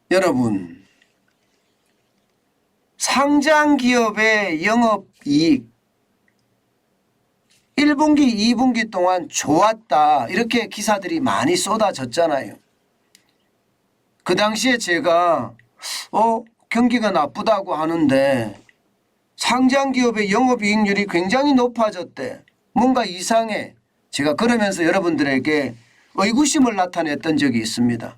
여러분, 상장 기업의 영업이익 1분기, 2분기 동안 좋았다 이렇게 기사들이 많이 쏟아졌잖아요. 그 당시에 제가 경기가 나쁘다고 하는데 상장 기업의 영업이익률이 굉장히 높아졌대. 뭔가 이상해. 제가 그러면서 여러분들에게 의구심을 나타냈던 적이 있습니다.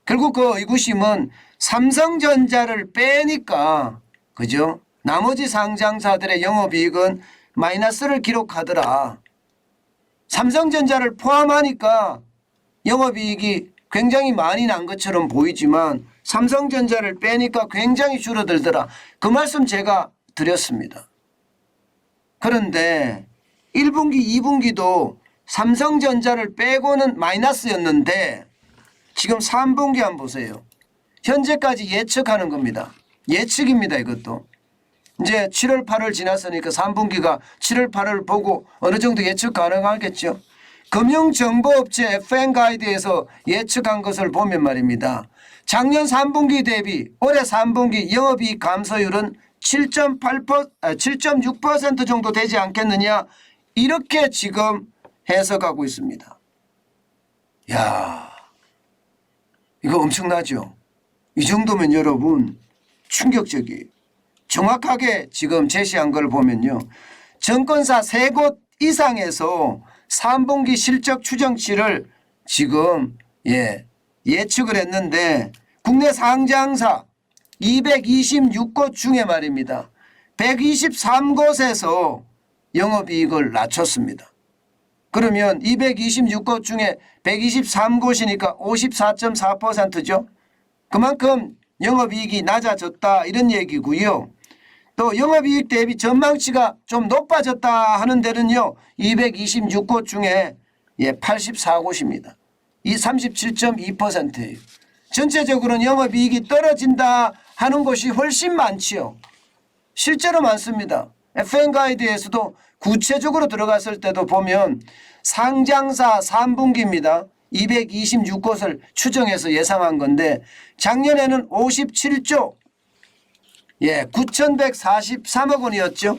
결국 그 의구심은 삼성전자를 빼니까 그죠? 나머지 상장사들의 영업이익은 마이너스를 기록하더라. 삼성전자를 포함하니까 영업이익이 굉장히 많이 난 것처럼 보이지만 삼성전자를 빼니까 굉장히 줄어들더라. 그 말씀 제가 드렸습니다. 그런데 1분기, 2분기도 삼성전자를 빼고는 마이너스였는데 지금 3분기 한번 보세요. 현재까지 예측하는 겁니다. 예측입니다. 이것도. 이제 7월 8월 지났으니까 3분기가 7월 8월 보고 어느 정도 예측 가능하겠죠. 금융정보업체 FN가이드에서 예측한 것을 보면 말입니다. 작년 3분기 대비 올해 3분기 영업이익 감소율은 7.6% 정도 되지 않겠느냐 이렇게 지금 해석하고 있습니다. 야, 이거 엄청나죠? 이 정도면 여러분 충격적이에요. 정확하게 지금 제시한 걸 보면요. 증권사 3곳 이상에서 3분기 실적 추정치를 지금 예측을 했는데 국내 상장사 226곳 중에 말입니다. 123곳에서 영업이익을 낮췄습니다. 그러면 226곳 중에 123곳이니까 54.4%죠. 그만큼 영업이익이 낮아졌다 이런 얘기고요. 또 영업이익 대비 전망치가 좀 높아졌다 하는 데는요. 226곳 중에 84곳입니다. 이 37.2%예요. 전체적으로는 영업이익이 떨어진다 하는 곳이 훨씬 많지요. 실제로 많습니다. FN가이드에서도 구체적으로 들어갔을 때도 보면 상장사 3분기입니다. 226곳을 추정해서 예상한 건데 작년에는 57조 9,143억 원이었죠.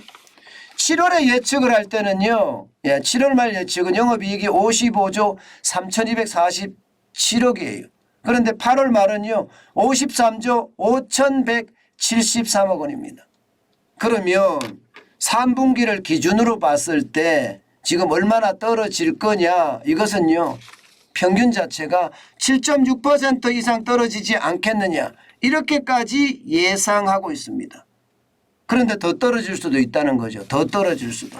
7월에 예측을 할 때는요. 7월 말 예측은 영업이익이 55조 3,247억이에요. 그런데 8월 말은요. 53조 5,173억 원입니다. 그러면 3분기를 기준으로 봤을 때 지금 얼마나 떨어질 거냐 이것은요. 평균 자체가 7.6% 이상 떨어지지 않겠느냐 이렇게까지 예상하고 있습니다. 그런데 더 떨어질 수도 있다는 거죠. 더 떨어질 수도.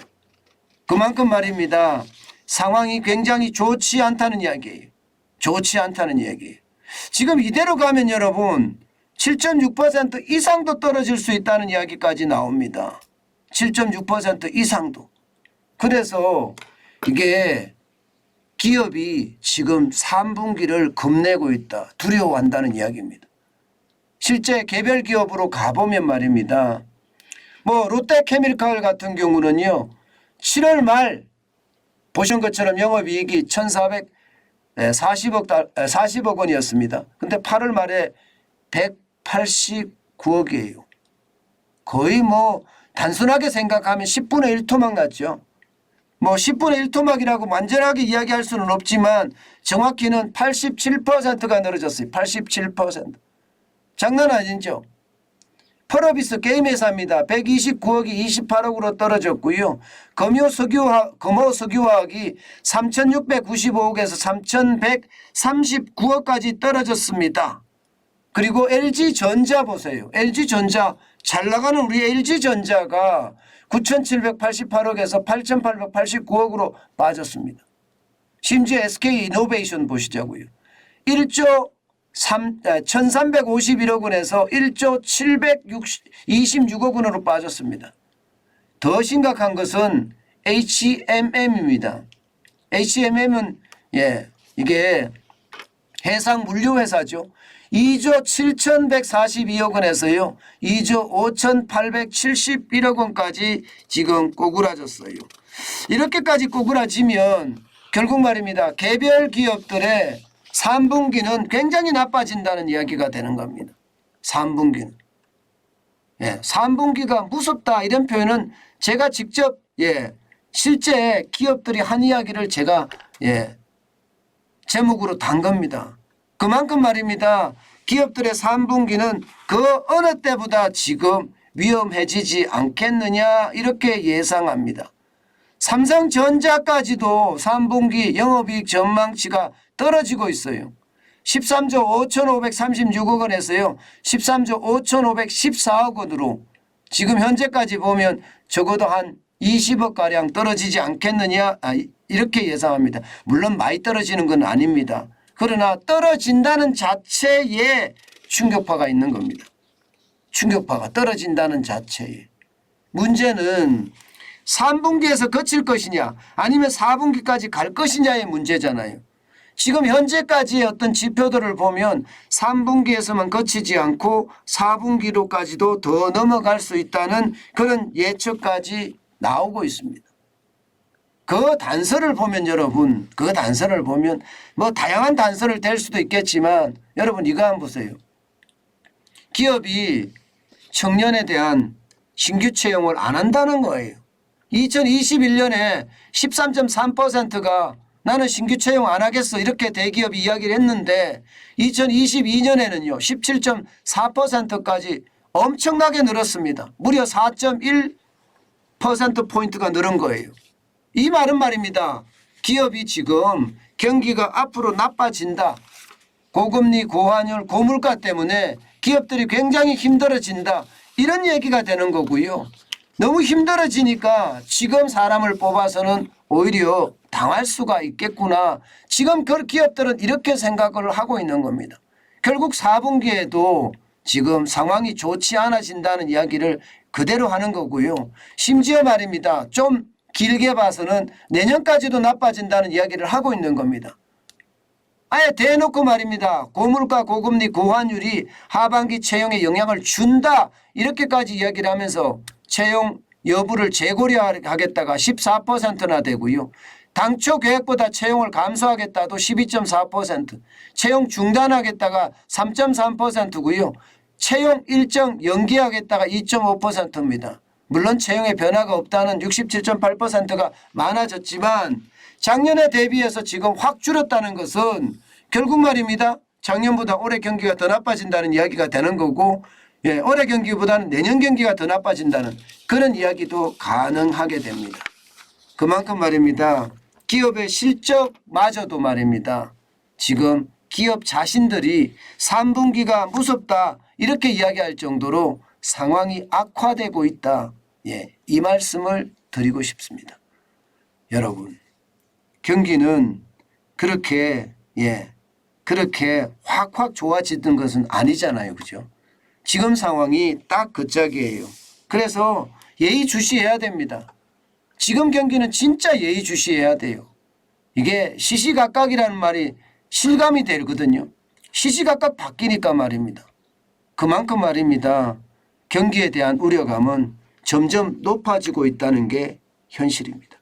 그만큼 말입니다. 상황이 굉장히 좋지 않다는 이야기예요. 좋지 않다는 이야기예요. 지금 이대로 가면 여러분 7.6% 이상도 떨어질 수 있다는 이야기까지 나옵니다. 7.6% 이상도. 그래서 이게 기업이 지금 3분기를 겁내고 있다. 두려워한다는 이야기입니다. 실제 개별 기업으로 가보면 말입니다. 롯데케미칼 같은 경우는요. 7월 말 보신 것처럼 영업이익이 1,440억 원이었습니다. 근데 8월 말에 189억이에요. 거의 단순하게 생각하면 10분의 1 토막 났죠. 10분의 1 토막이라고 완전하게 이야기할 수는 없지만 정확히는 87%가 늘어졌어요. 87%. 장난 아니죠. 펄어비스 게임 회사입니다. 129억이 28억으로 떨어졌고요. 금호석유화학이 3,695억에서 3,139억까지 떨어졌습니다. 그리고 LG전자 보세요. LG전자 잘 나가는 우리 LG전자가 9,788억에서 8,889억으로 빠졌습니다. 심지어 SK이노베이션 보시자고요. 1,351억 원에서 1조 726억 원으로 빠졌습니다. 더 심각한 것은 HMM입니다. HMM은 이게 해상 물류 회사죠. 2조 7,142억 원에서요. 2조 5,871억 원까지 지금 꼬꾸라졌어요. 이렇게까지 꼬꾸라지면 결국 말입니다. 개별 기업들의 3분기는 굉장히 나빠진다는 이야기가 되는 겁니다. 3분기는. 예, 3분기가 무섭다 이런 표현은 제가 직접 실제 기업들이 한 이야기를 제가 제목으로 단 겁니다. 그만큼 말입니다. 기업들의 3분기는 그 어느 때보다 지금 위험해지지 않겠느냐 이렇게 예상합니다. 삼성전자까지도 3분기 영업이익 전망치가 떨어지고 있어요. 13조 5,536억 원에서요 13조 5,514억 원으로 지금 현재까지 보면 적어도 한 20억가량 떨어지지 않겠느냐 이렇게 예상합니다. 물론 많이 떨어지는 건 아닙니다. 그러나 떨어진다는 자체에 충격파가 있는 겁니다. 충격파가 떨어진다는 자체에. 문제는 3분기에서 그칠 것이냐 아니면 4분기까지 갈 것이냐의 문제잖아요. 지금 현재까지의 어떤 지표들을 보면 3분기에서만 그치지 않고 4분기로까지도 더 넘어갈 수 있다는 그런 예측까지 나오고 있습니다. 그 단서를 보면 여러분 그 단서를 보면 뭐 다양한 단서를 댈 수도 있겠지만 여러분 이거 한번 보세요. 기업이 청년에 대한 신규 채용을 안 한다는 거예요. 2021년에 13.3%가 나는 신규 채용 안 하겠어 이렇게 대기업이 이야기를 했는데 2022년에는요 17.4%까지 엄청나게 늘었습니다. 무려 4.1%포인트가 늘은 거예요. 이 말은 말입니다. 기업이 지금 경기가 앞으로 나빠진다. 고금리 고환율 고물가 때문에 기업들이 굉장히 힘들어진다. 이런 얘기가 되는 거고요. 너무 힘들어지니까 지금 사람을 뽑아서는 오히려 당할 수가 있겠구나. 지금 그 기업들은 이렇게 생각을 하고 있는 겁니다. 결국 4분기에도 지금 상황이 좋지 않아진다는 이야기를 그대로 하는 거고요. 심지어 말입니다. 좀 길게 봐서는 내년까지도 나빠진다는 이야기를 하고 있는 겁니다. 아예 대놓고 말입니다. 고물가 고금리 고환율이 하반기 채용에 영향을 준다. 이렇게까지 이야기를 하면서 채용 여부를 재고려하겠다가 14%나 되고요. 당초 계획보다 채용을 감소하겠다도 12.4%, 채용 중단하겠다가 3.3%고요. 채용 일정 연기하겠다가 2.5%입니다. 물론 채용에 변화가 없다는 67.8%가 많아졌지만 작년에 대비해서 지금 확 줄었다는 것은 결국 말입니다. 작년보다 올해 경기가 더 나빠진다는 이야기가 되는 거고 올해 경기보다는 내년 경기가 더 나빠진다는 그런 이야기도 가능하게 됩니다. 그만큼 말입니다. 기업의 실적마저도 말입니다. 지금 기업 자신들이 3분기가 무섭다 이렇게 이야기할 정도로 상황이 악화되고 있다. 이 말씀을 드리고 싶습니다. 여러분 경기는 그렇게 확 좋아지던 것은 아니잖아요. 그죠? 지금 상황이 딱 그 짝이에요. 그래서 예의주시해야 됩니다. 지금 경기는 진짜 예의주시해야 돼요. 이게 시시각각이라는 말이 실감이 되거든요. 시시각각 바뀌니까 말입니다. 그만큼 말입니다. 경기에 대한 우려감은 점점 높아지고 있다는 게 현실입니다.